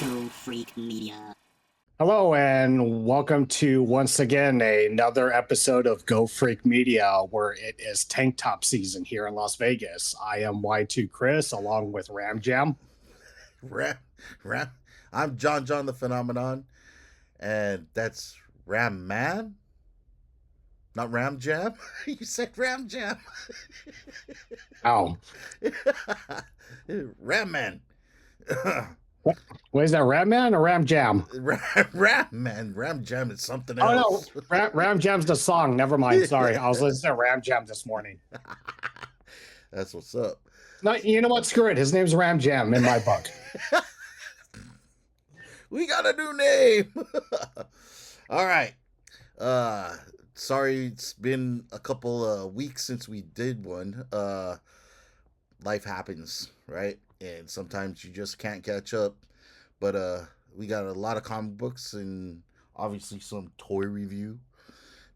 Go Freak Media. Hello and welcome to once again another episode of Go Freak Media, where it is tank top season here in Las Vegas. I am Y2 Chris along with Ram Jam. Ram. I'm John the Phenomenon, and that's Ram Man, not Ram Jam. You said Ram Jam. Oh, Ram Man. what is that, Ram Man or Ram Jam? Ram Man. Ram Jam is something else. Oh no, Ram Jam's the song. Never mind. Sorry, I was listening to Ram Jam this morning. That's what's up. No, you know what? Screw it. His name's Ram Jam in my book. We got a new name. All right. Sorry, it's been a couple weeks since we did one. Life happens, right? And sometimes you just can't catch up. But we got a lot of comic books and obviously some toy review.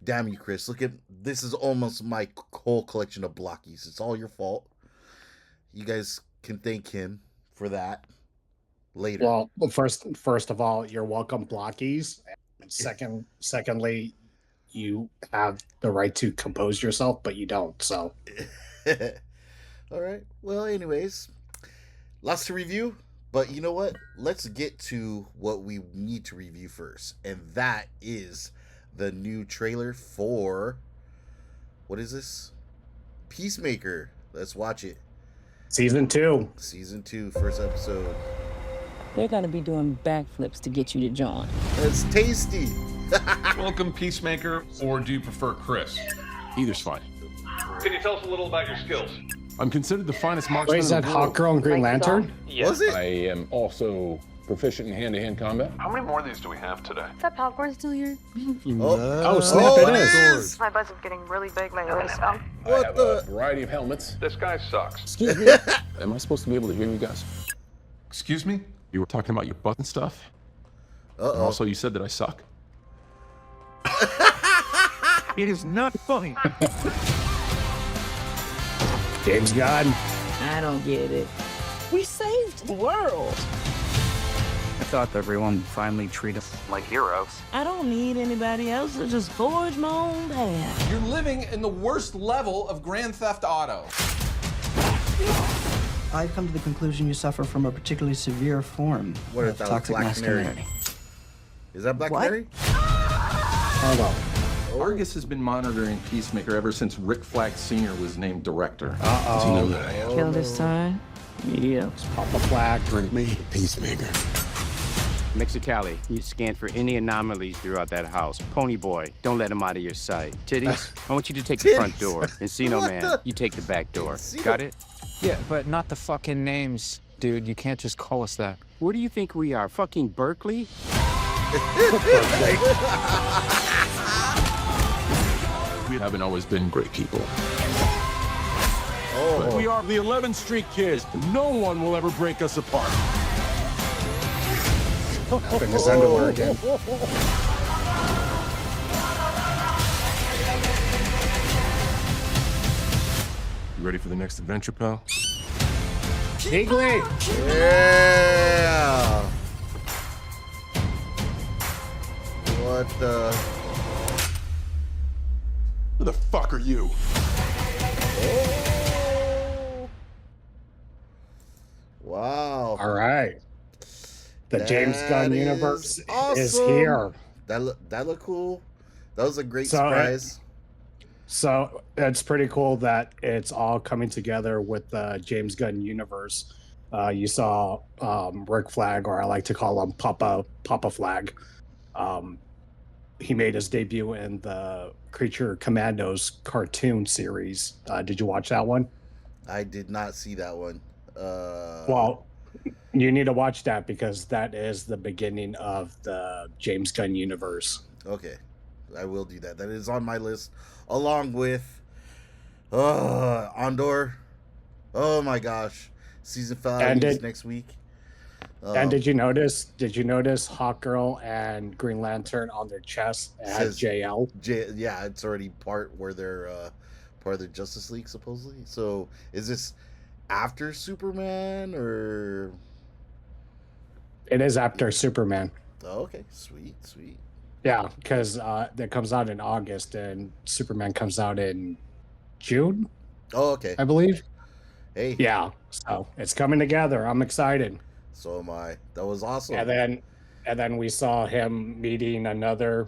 Damn you, Chris. Look at this, is almost my whole collection of Blokees. It's all your fault. You guys can thank him for that later. Well, first of all, you're welcome, Blokees. And secondly, you have the right to compose yourself, but you don't. So, all right. Well, anyways, lots to review. But you know what? Let's get to what we need to review first. And that is the new trailer for, what is this? Peacemaker. Let's watch it. Season 2. Season 2, first episode. They're gonna be doing backflips to get you to join. It's tasty. Welcome, Peacemaker, or do you prefer Chris? Either's fine. Can you tell us a little about your skills? I'm considered the finest marksman Wait, is in that the world. Hawk Girl and Green Lantern? Was it? I am also proficient in hand-to-hand combat. How many more of these do we have today? Is that popcorn still here? Oh, snap, it is. My butt's getting really big lately, so. I What have the? a variety of helmets. This guy sucks. Excuse me? Am I supposed to be able to hear you guys? Excuse me? You were talking about your butt and stuff. And Uh-oh. also, you said that I suck. It is not funny. James Gunn. I don't get it. We saved the world. I thought everyone finally treat us like heroes. I don't need anybody else to just forge my own path. You're living in the worst level of Grand Theft Auto. I've come to the conclusion you suffer from a particularly severe form What of is that, toxic Black Canary? masculinity. Is that Black What? Canary? Hold on. Argus has been monitoring Peacemaker ever since Rick Flag Sr. was named director. Uh-oh. Do you know that I am? Kill this time. Yeah. Papa Flag. Bring me Peacemaker. Mexicali, you scan for any anomalies throughout that house. Pony boy, don't let him out of your sight. Titties, I want you to take the front Titties? door. Encino What man, the- you take the back door. Encino- Got it? Yeah, but not the fucking names, dude. You can't just call us that. Where do you think we are? Fucking Berkeley? We haven't always been great people. Oh. We are the 11th Street Kids. No one will ever break us apart. Up in his underwear again. You ready for the next adventure, pal? Higley. Yeah. What the? Who the fuck are you? Oh. Wow. All right. The James Gunn That universe is awesome. here. That look cool. That was a great So, surprise. So it's pretty cool that it's all coming together with the James Gunn universe. You saw Rick Flag, or I like to call him Papa Flag. He made his debut in the Creature Commandos cartoon series. Did you watch that one? I did not see that one. Well, you need to watch that because that is the beginning of the James Gunn universe. Okay, I will do that. That is on my list, along with Andor. Oh my gosh, season 5 And is it- next week. And did you notice Hawk Girl and Green Lantern on their chest at Says- JL? Yeah, it's already part where they're part of the Justice League supposedly. So is this after Superman or It is after Superman. Oh, okay, sweet, sweet. Yeah, because that comes out in August and Superman comes out in June, Oh, okay. I believe. Hey, Yeah, so it's coming together. I'm excited. so am I. That was awesome. And then we saw him meeting another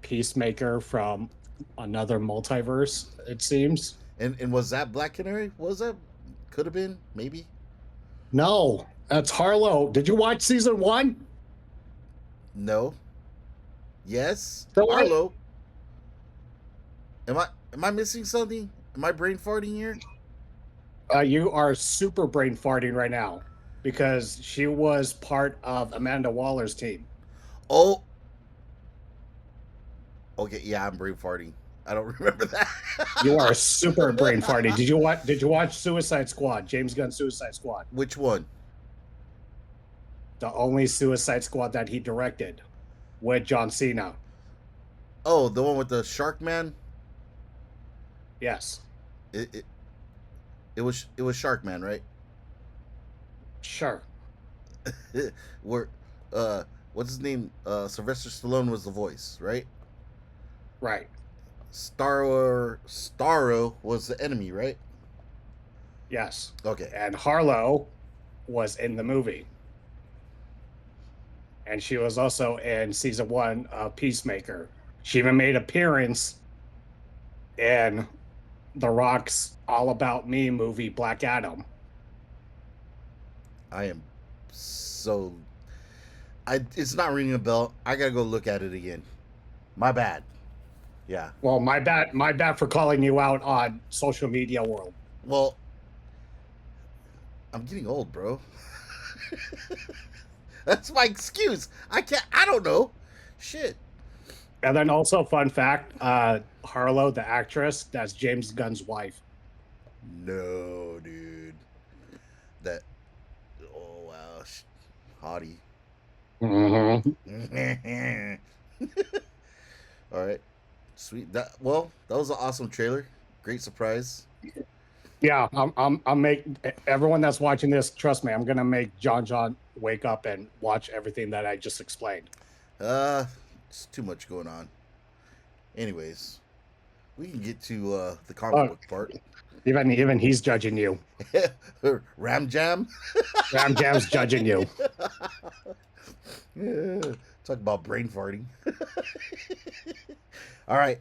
Peacemaker from another multiverse, it seems. And was that Black Canary? Was that? Could have been, maybe. No, that's Harlow. Did you watch season 1? No. Yes. The one- Arlo. Am I missing something? Am I brain farting here? You are super brain farting right now because she was part of Amanda Waller's team. Oh. Okay, yeah, I'm brain farting. I don't remember that. You are super brain farting. Did you watch Suicide Squad? James Gunn Suicide Squad. Which one? The only Suicide Squad that he directed with John Cena. Oh, the one with the Shark Man? Yes. It was Shark Man, right? Sure. Where what's his name? Sylvester Stallone was the voice, right? Right. Starro was the enemy, right? Yes. Okay. And Harlow was in the movie. And she was also in season 1 of Peacemaker. She even made an appearance in The Rock's All About Me movie, Black Adam. I am so it's not ringing a bell. I gotta go look at it again. My bad. Yeah. Well, my bad for calling you out on social media world. Well, I'm getting old, bro. That's my excuse. I don't know. Shit. And then also, fun fact, Harlow, the actress, that's James Gunn's wife. No, dude. That. Oh wow, hottie. Mm-hmm. All right, sweet. That was an awesome trailer. Great surprise. Yeah, I'm make everyone that's watching this. Trust me, I'm gonna make John wake up and watch everything that I just explained. It's too much going on. Anyways, we can get to the comic book part. Even he's judging you. Ram Jam. Ram Jam's judging you. Yeah, talk about brain farting. All right.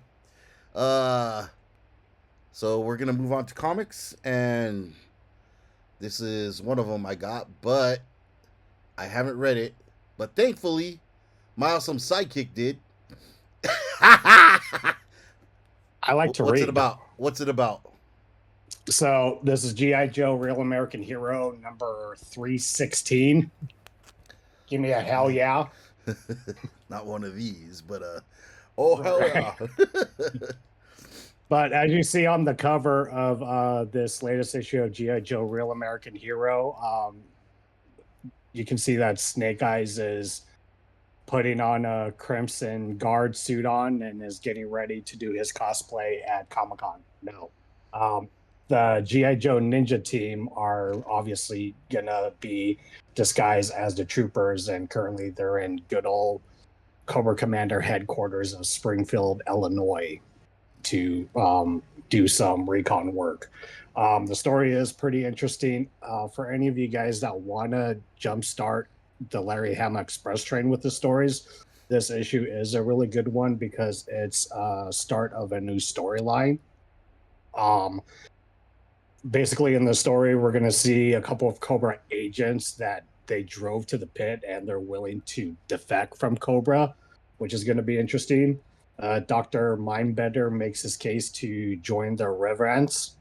So we're gonna move on to comics, and this is one of them I got, but I haven't read it. But thankfully, my awesome sidekick did. I like to read. What's it about? What's it about? So this is G.I. Joe Real American Hero number 316. Give me a hell yeah. Not one of these, but oh hell yeah. But as you see on the cover of this latest issue of G.I. Joe Real American Hero, you can see that Snake Eyes is putting on a crimson guard suit on and is getting ready to do his cosplay at Comic-Con. No. The G.I. Joe Ninja team are obviously going to be disguised as the troopers, and currently they're in good old Cobra Commander headquarters of Springfield, Illinois, to do some recon work. The story is pretty interesting. For any of you guys that want to jumpstart the Larry Hama Express train with the stories, this issue is a really good one because it's a start of a new storyline. Basically, in the story, we're going to see a couple of Cobra agents that they drove to the pit and they're willing to defect from Cobra, which is going to be interesting. Dr. Mindbender makes his case to join the Reverence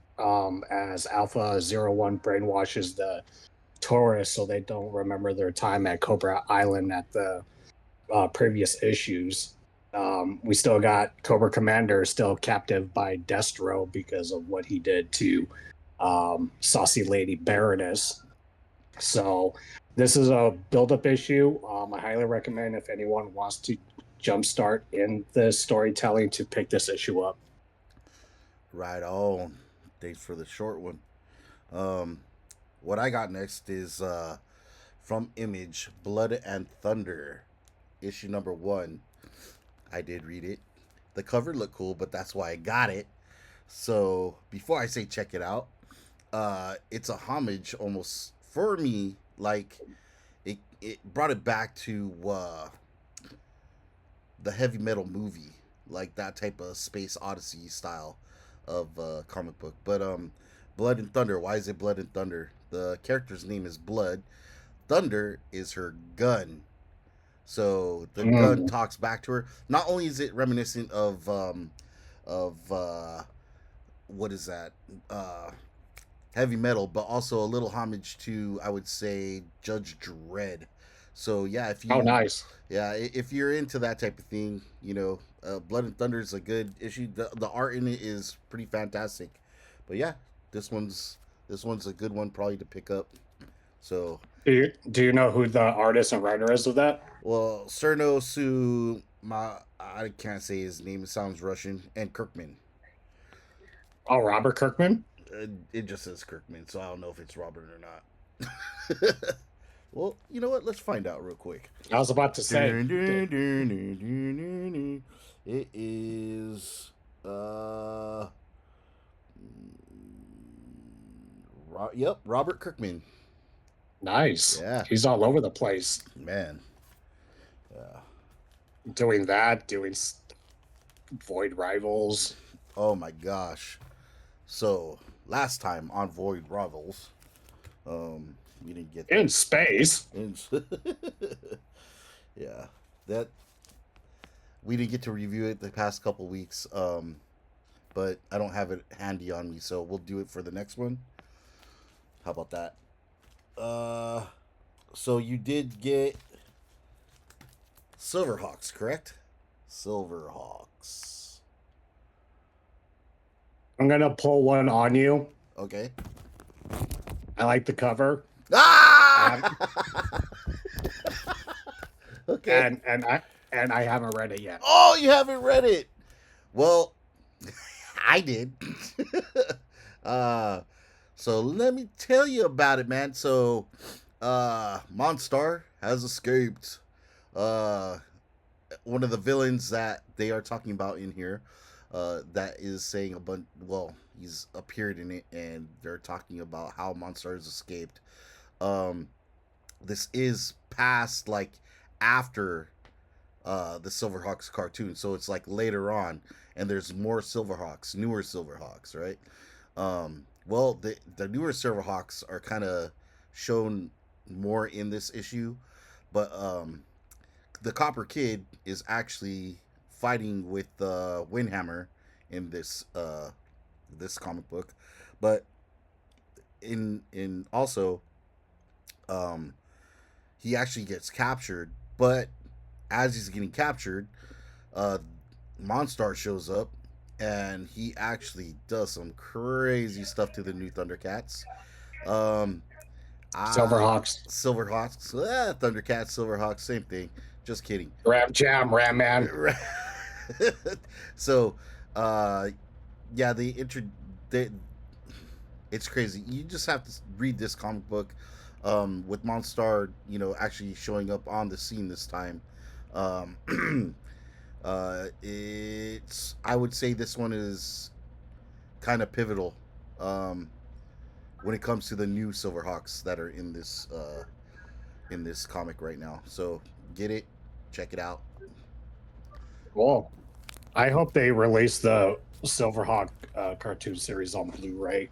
as Alpha 01 brainwashes the tourists so they don't remember their time at Cobra Island at the previous issues. We still got Cobra Commander still captive by Destro because of what he did to Saucy Lady Baroness. So this is a build-up issue. I highly recommend if anyone wants to jumpstart in the storytelling to pick this issue up. Right on. Thanks for the short one. What I got next is from Image, Blood and Thunder, issue number 1. I did read it. The cover looked cool, but that's why I got it. So before I say check it out, it's a homage almost for me. Like it brought it back to the Heavy Metal movie, like that type of space odyssey style of comic book. But Blood and Thunder. Why is it Blood and Thunder? The character's name is Blood. Thunder is her gun. So the gun talks back to her. Not only is it reminiscent of what is that? Heavy Metal, but also a little homage to, I would say, Judge Dredd. So yeah, if you nice. Yeah, if you're into that type of thing, you know, Blood and Thunder is a good issue. The art in it is pretty fantastic. But yeah, this one's a good one probably to pick up. So Do you know who the artist and writer is of that? well, I can't say his name. It sounds Russian. And Kirkman. Oh, Robert Kirkman? It just says Kirkman, so I don't know if it's Robert or not. Well, you know what? Let's find out real quick. I was about to say. It is Robert Kirkman. Nice. Yeah. He's all over the place. Man. Yeah. Doing Void Rivals. Oh my gosh. So last time on Void Rivals, we didn't get in space. Yeah, that we didn't get to review it the past couple weeks. But I don't have it handy on me, so we'll do it for the next one. How about that? So you did get Silverhawks, correct? Silverhawks. I'm gonna pull one on you. Okay. I like the cover. Ah! Okay. And I haven't read it yet. Oh, you haven't read it? Well, I did. So let me tell you about it, man. So, Monstar has escaped. One of the villains that they are talking about in here, that is saying a bunch. Well, he's appeared in it, and they're talking about how Monstar has escaped. This is past, like, after the Silverhawks cartoon, so it's like later on, and there's more Silverhawks, newer Silverhawks, right? Well, the newer Silverhawks are kind of shown more in this issue, but the Copper Kid is actually fighting with Windhammer in this this comic book, but in also he actually gets captured, but as he's getting captured, Monstar shows up, and he actually does some crazy stuff to the new Thundercats. Silverhawks. Thundercats, Silverhawks, same thing. Just kidding. Ram Man. So, yeah, it's crazy. You just have to read this comic book, with Monstar, you know, actually showing up on the scene this time. I would say this one is kind of pivotal when it comes to the new Silverhawks that are in this comic right now. So get it, check it out. Cool. I hope they release the Silverhawk cartoon series on Blu-ray.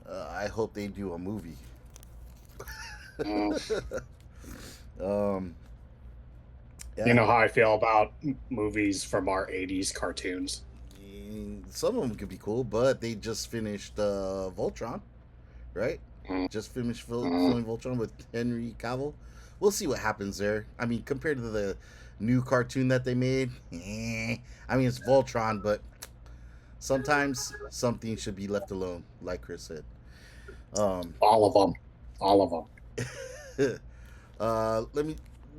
I hope they do a movie. Yeah. You know how I feel about movies from our 80s cartoons. Some of them could be cool, but they just finished Voltron, right? Just finished filming Voltron with Henry Cavill. We'll see what happens there. I mean, compared to the new cartoon that they made, I mean, it's Voltron, but sometimes something should be left alone, like Chris said. All of them.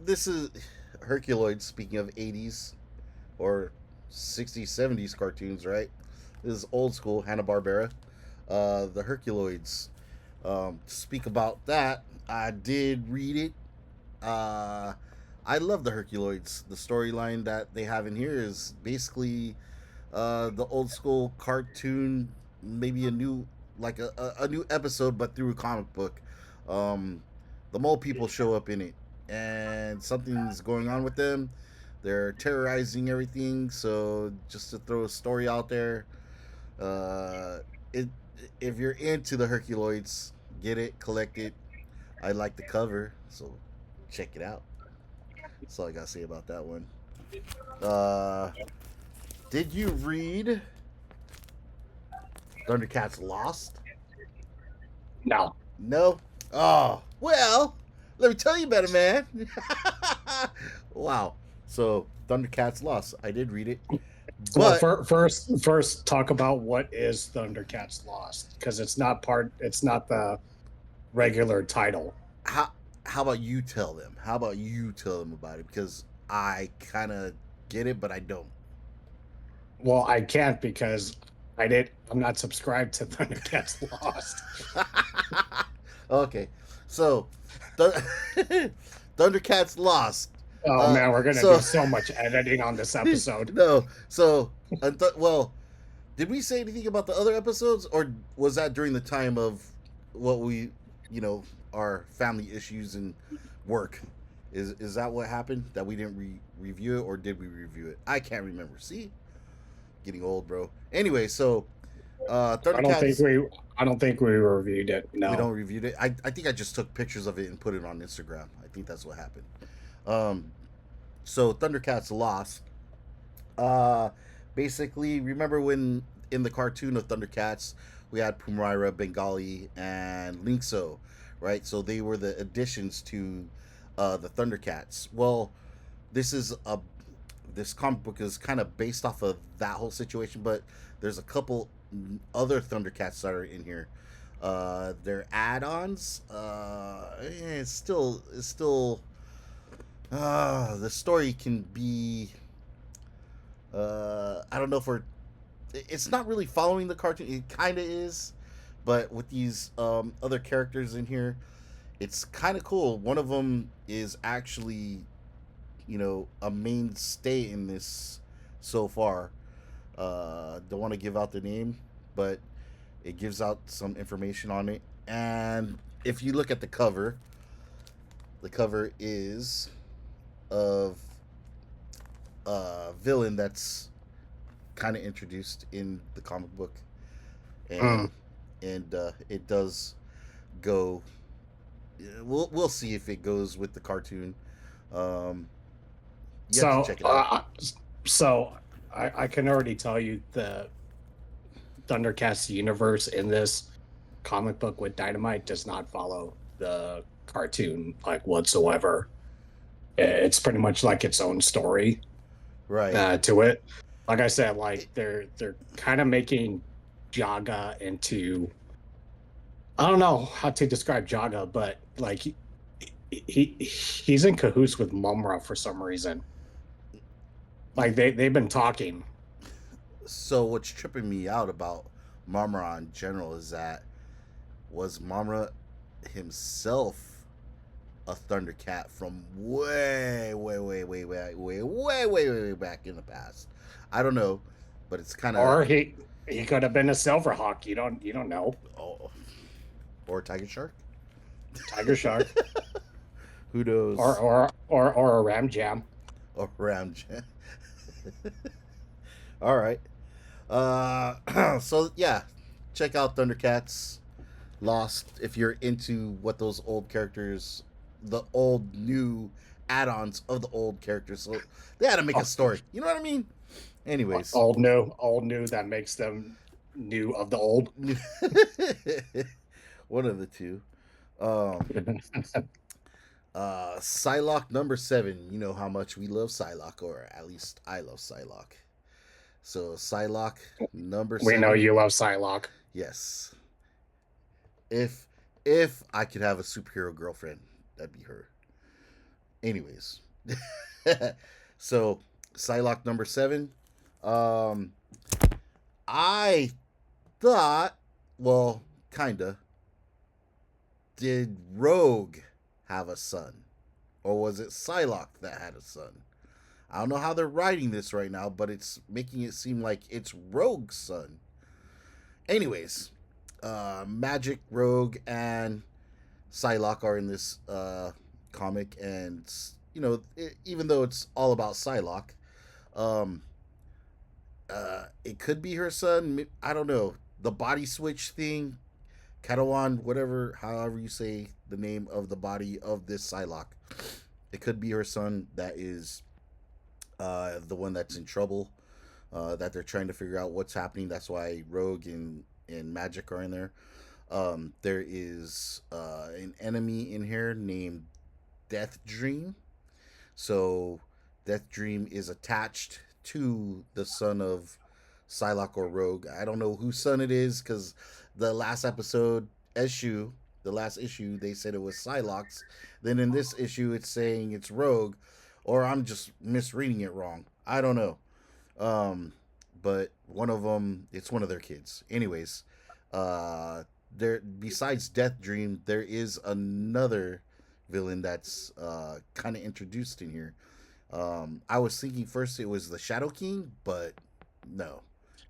This is Herculoid, speaking of 80s or 60s, 70s cartoons, right? This is old school Hanna-Barbera. The Herculoids. To speak about that, I did read it. I love the Herculoids. The storyline that they have in here is basically the old school cartoon, maybe a new like a new episode, but through a comic book. The mole people show up in it, and something's going on with them. They're terrorizing everything. So just to throw a story out there, it if you're into the Herculoids, get it, collect it. I like the cover, so check it out. That's all I gotta say about that one. Uh, did you read Thundercats Lost? No. No? Oh, well, let me tell you about it, man. Wow. So, Thundercats Lost. I did read it. Well, But first, talk about what is Thundercats Lost, because it's not the regular title. how about you tell them? How about you tell them about it? Because I kind of get it, but I don't. Well, I can't because I'm not subscribed to Thundercats Lost. Okay. So, Th- Thundercats Lost. Oh man, we're gonna do so much editing on this episode. No. So, well, did we say anything about the other episodes, or was that during the time of what we, our family issues and work? Is that what happened? That we didn't review it, or did we review it? I can't remember. See, getting old, bro. Anyway, so Thundercats. I don't think we reviewed it. No, we don't reviewed it. I think I just took pictures of it and put it on Instagram. I think that's what happened. So Thundercats Lost. Basically, remember when in the cartoon of Thundercats we had Pumaira, Bengali, and Linkso, right? So they were the additions to the Thundercats. Well, this comic book is kind of based off of that whole situation, but there's a couple other Thundercats that are in here. They're add-ons. It's still the story can be I don't know if it's not really following the cartoon. It kind of is, but with these other characters in here, it's kind of cool. One of them is actually a mainstay in this so far. Don't want to give out the name, but it gives out some information on it. And if you look at the cover is of a villain that's kind of introduced in the comic book, and it does go. We'll see if it goes with the cartoon. You have to check it out. So I can already tell you the Thundercats universe in this comic book with Dynamite does not follow the cartoon like whatsoever. It's pretty much like its own story, right? To it. Like I said, like they're kind of making Jaga into. I don't know how to describe Jaga, but like he's in cahoots with Mumra for some reason. Like they've been talking. So what's tripping me out about Mumra in general is that was Mumra himself a Thundercat from way back in the past. I don't know, but it's kind of. Or he could have been a Silverhawk. You don't know. Oh, or Tiger Shark. Tiger Shark. Who knows? Or a Ram Jam. Or Ram Jam. All right. So yeah, check out Thundercats Lost if you're into what those old characters, the old new add-ons of the old characters. So they had to make a story. You know what I mean? Anyways, old new that makes them new of the old. One of the two. Psylocke number 7. You know how much we love Psylocke, or at least I love Psylocke. So Psylocke number 7. We know you love Psylocke. Yes. If I could have a superhero girlfriend, that'd be her. Anyways. So Psylocke number 7. I thought, well, kinda. Did Rogue have a son? Or was it Psylocke that had a son? I don't know how they're writing this right now, but it's making it seem like it's Rogue's son. Anyways, Magic, Rogue, and Psylocke are in this comic, and even though it's all about Psylocke, um, it could be her son. I don't know. The body switch thing, Katawan, whatever, however you say the name of the body of this Psylocke, it could be her son that is the one that's in trouble. That they're trying to figure out what's happening. That's why Rogue and Magic are in there. There is an enemy in here named Death Dream. So Death Dream is attached to the son of Psylocke or Rogue. I don't know whose son it is because the last issue, they said it was Psylocke's. Then in this issue, it's saying it's Rogue, or I'm just misreading it wrong. I don't know. But one of them, it's one of their kids. Anyways, there besides Death Dream, there is another villain that's kind of introduced in here. I was thinking first it was the Shadow King, but no,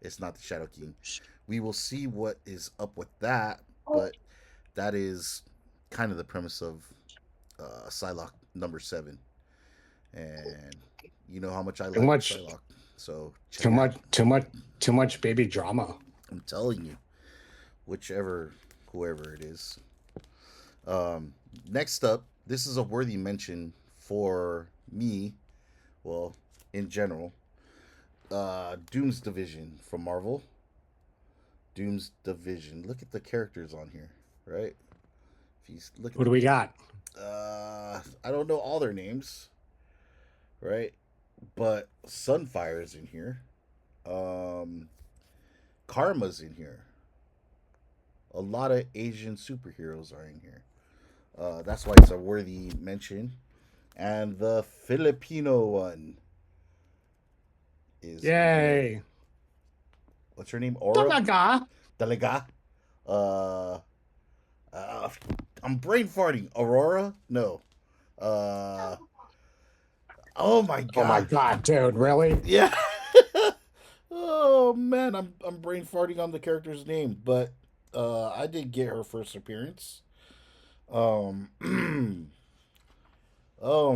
it's not the Shadow King. We will see what is up with that, but that is kind of the premise of Psylocke number 7. And you know how much I like Psylocke. So too much baby drama. I'm telling you, whoever it is. Next up, this is a worthy mention for me. Well, in general, Doom's Division from Marvel. Doom's Division. Look at the characters on here, right? If you look at Who do we got? I don't know all their names, right? But Sunfire's in here. Karma's in here. A lot of Asian superheroes are in here. That's why it's a worthy mention. And the Filipino one is... Yay! What's her name? Aura? Talaga. I'm brain farting. Aurora? No. Oh my god. Oh my god, dude, really? Yeah. Oh man, I'm brain farting on the character's name, but I did get her first appearance. Oh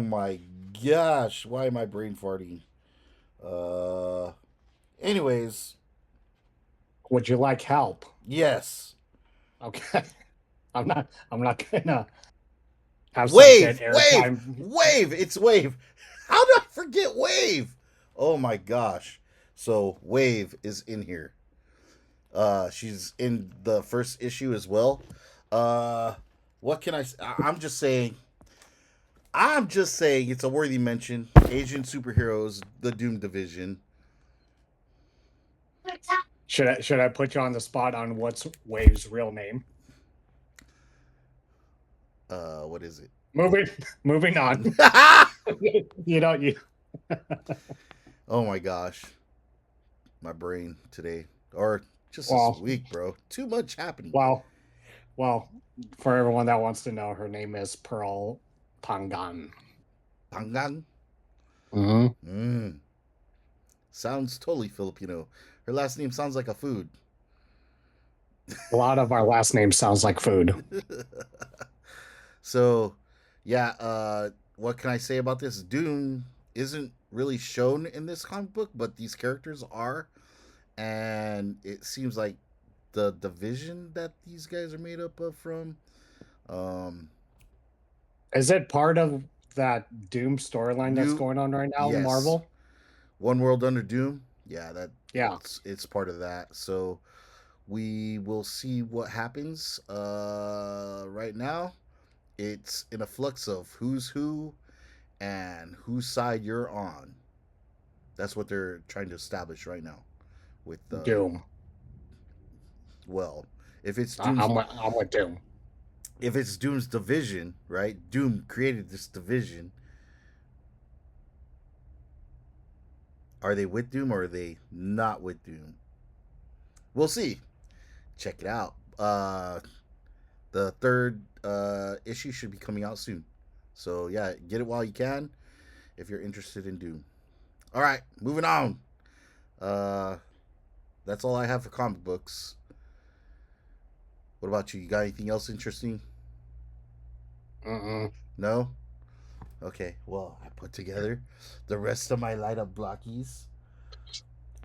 my gosh, why am I brain farting? Anyways, would you like help? Yes. Okay. I'm not gonna have Wave. It's Wave. How did I forget Wave? Oh my gosh. So Wave is in here. She's in the first issue as well. What can I say? I'm just saying it's a worthy mention. Asian superheroes, the Doom Division. Should I put you on the spot on what's Wave's real name? What is it? Moving on. you Oh my gosh. My brain today. Or just this week, bro. Too much happening. Well, for everyone that wants to know, her name is Pearl Pangan. Pangan? Mm-hmm. Sounds totally Filipino. Her last name sounds like a food. A lot of our last name sounds like food. So, yeah, what can I say about this? Doom isn't really shown in this comic book, but these characters are. And it seems like the division that these guys are made up of from. Is it part of that Doom storyline that's going on right now in Marvel? One World Under Doom? Yeah, it's part of that. So we will see what happens. Right now, it's in a flux of who's who and whose side you're on. That's what they're trying to establish right now with Doom. Well, if it's Doom's, I'm with Doom. If it's Doom's division, right? Doom created this division. Are they with Doom or are they not with Doom? We'll see. Check it out. The third issue should be coming out soon. So yeah, get it while you can if you're interested in Doom. All right, moving on. That's all I have for comic books. What about you? You got anything else interesting? No? Okay, well, I put together the rest of my light up blockies.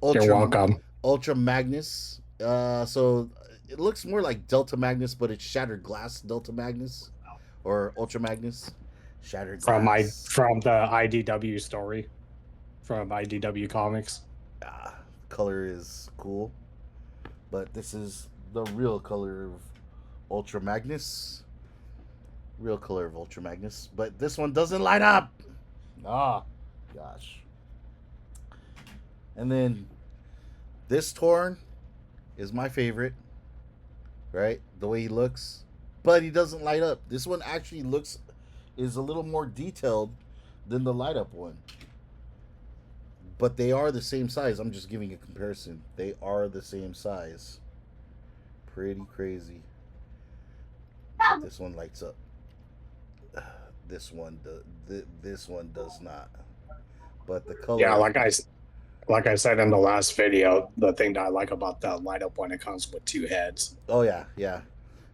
You're welcome. Ultra Magnus. So it looks more like Delta Magnus, but it's Shattered Glass Delta Magnus. Or Ultra Magnus. Shattered Glass. From the IDW story. From IDW Comics. Color is cool. But this is the real color of Ultra Magnus. Real color of Ultra Magnus. But this one doesn't light up. Gosh. And then this Torn is my favorite. Right? The way he looks. But he doesn't light up. This one actually is a little more detailed than the light up one. But they are the same size. I'm just giving a comparison. They are the same size. Pretty crazy. But this one lights up. This one does not. But the color. Yeah, like I said in the last video, the thing that I like about that light up one, it comes with 2 heads. Oh yeah.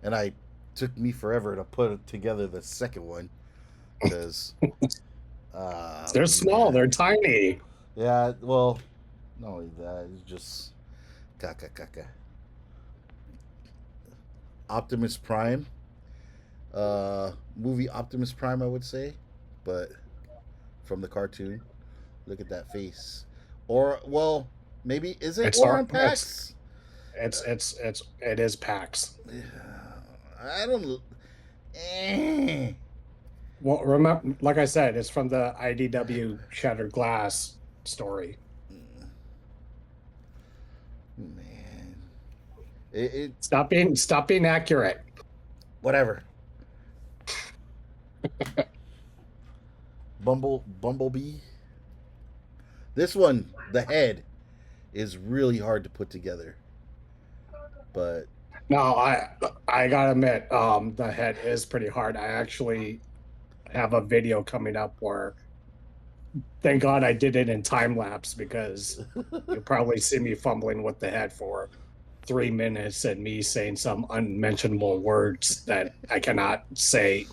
And it took me forever to put together the second one because they're small. They're tiny. Yeah, well, not only that, it's just caca. Optimus Prime. Movie Optimus Prime, I would say. But from the cartoon. Look at that face. Or, well, maybe, is it Oran Pax? It is Pax. I don't... Well, remember, like I said, it's from the IDW Shattered Glass story. Man, stop being accurate. Whatever. Bumblebee. This one, the head, is really hard to put together. But no, I gotta admit, the head is pretty hard. I actually have a video coming up where, thank God I did it in time lapse, because you'll probably see me fumbling with the head for 3 minutes and me saying some unmentionable words that I cannot say.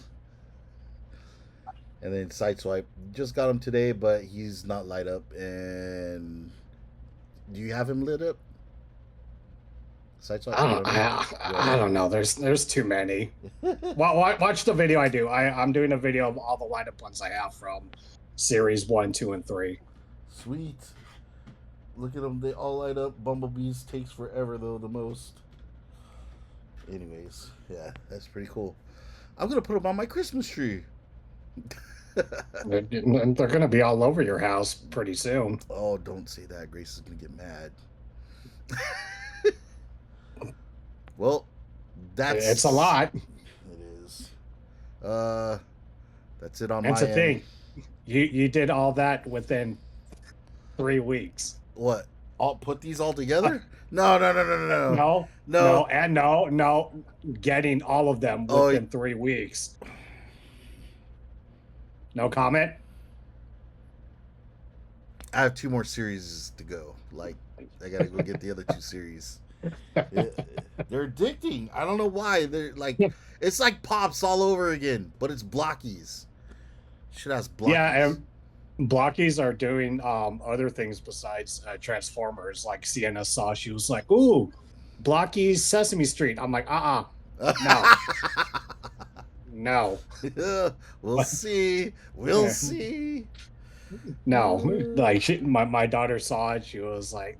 And then Sideswipe, just got him today, but he's not light up. And do you have him lit up? Sideswipe? I don't know. There's too many. Watch the video I do. I'm doing a video of all the light up ones I have from series 1, 2, and 3. Sweet. Look at them. They all light up. Bumblebees takes forever, though, the most. Anyways, yeah, that's pretty cool. I'm going to put them on my Christmas tree. They're going to be all over your house pretty soon. Oh, don't say that. Grace is going to get mad. Well, it's a lot. It is. That's it on my end. That's the thing. You did all that within 3 weeks. What? I'll put these all together? No. No. Getting all of them within 3 weeks. No comment? I have 2 more series to go. Like, I gotta go get the other 2 series. They're addicting. I don't know why. They're like, it's like Pops all over again, but it's Blokees. Shit has Blokees. Yeah, and Blokees are doing other things besides Transformers. Like Sienna saw, she was like, "Ooh, Blokees Sesame Street." I'm like, no. We'll see. We'll see. No, like my daughter saw it. She was like,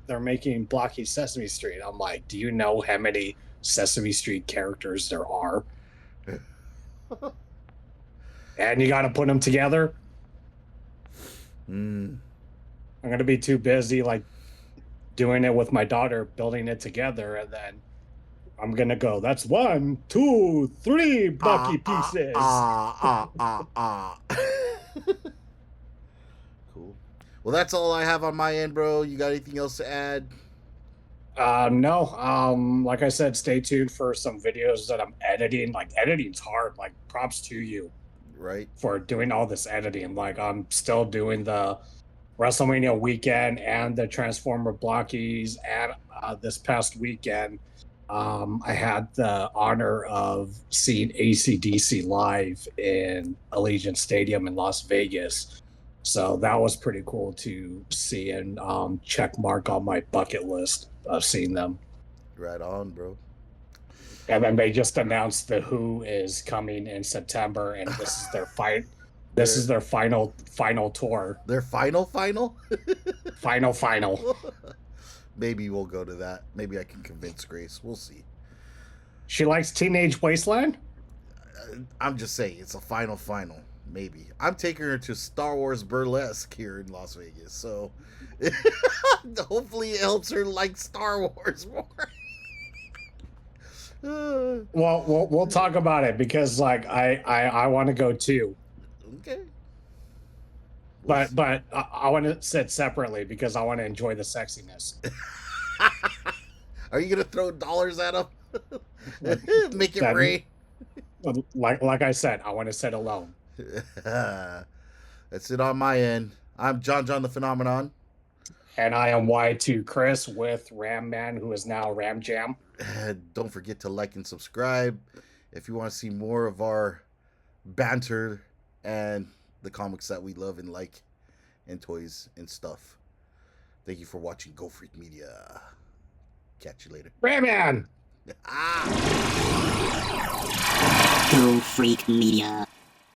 "They're making Blokees Sesame Street." I'm like, "Do you know how many Sesame Street characters there are?" And you got to put them together. I'm gonna be too busy like doing it with my daughter, building it together, and then I'm gonna go, "That's 1, 2, 3 Blocky pieces." Cool. Well, that's all I have on my end, bro. You got anything else to add? No. Like I said, stay tuned for some videos that I'm editing. Like, editing's hard. Like, props to you. Right. for doing all this editing. Like, I'm still doing the WrestleMania weekend and the Transformer Blokees, and this past weekend, I had the honor of seeing AC/DC live in Allegiant Stadium in Las Vegas. So that was pretty cool to see and check mark on my bucket list of seeing them. Right on, bro. And then they just announced the Who is coming in September, and this is their fight. This is their final tour. Their final? Final. Maybe we'll go to that. Maybe I can convince Grace. We'll see. She likes Teenage Wasteland? I'm just saying, it's a final. Maybe. I'm taking her to Star Wars Burlesque here in Las Vegas, so hopefully it helps her like Star Wars more. Well, we'll talk about it, because like I want to go too. Okay. But I want to sit separately because I want to enjoy the sexiness. Are you gonna throw dollars at him? Make it rain. Like I said, I want to sit alone. That's it on my end. I'm John the Phenomenon. And I am Y2 Chris with Ram Man, who is now Ram Jam. Don't forget to like and subscribe if you want to see more of our banter and the comics that we love and like, and toys and stuff. Thank you for watching Go Freak Media. Catch you later. Ram Man! Go Freak Media.